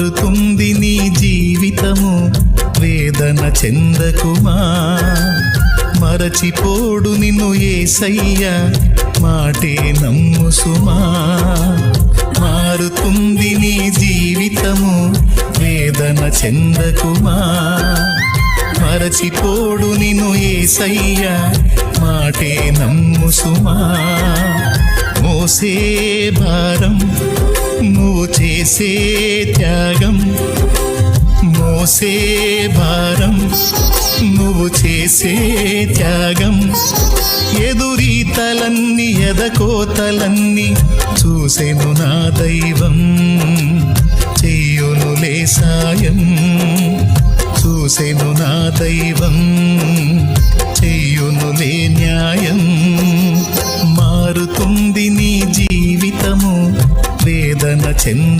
మారుతుంది నీ జీవితము, వేదన చెందకుమా. మరచిపోడు నిన్ను యేసయ్యా, మాటే నమ్ము సుమా. మారుతుంది నీ జీవితము, వేదన చెందకుమా. మరచిపోడు నిన్ను యేసయ్యా, మాటే నమ్ము సుమా. మోసే భారం నువ్వు చేసే త్యాగం, మోసే భారం నువ్వు చేసే త్యాగం. ఎదురీతలన్నీ ఎదకోతలన్నీ చూసెను నా దైవం, చెయ్యునులే సాయం. చూసెను నా దైవం, చెయ్యునులే న్యాయం. మారుతుంది నీ జీవితము, వేదన చెంద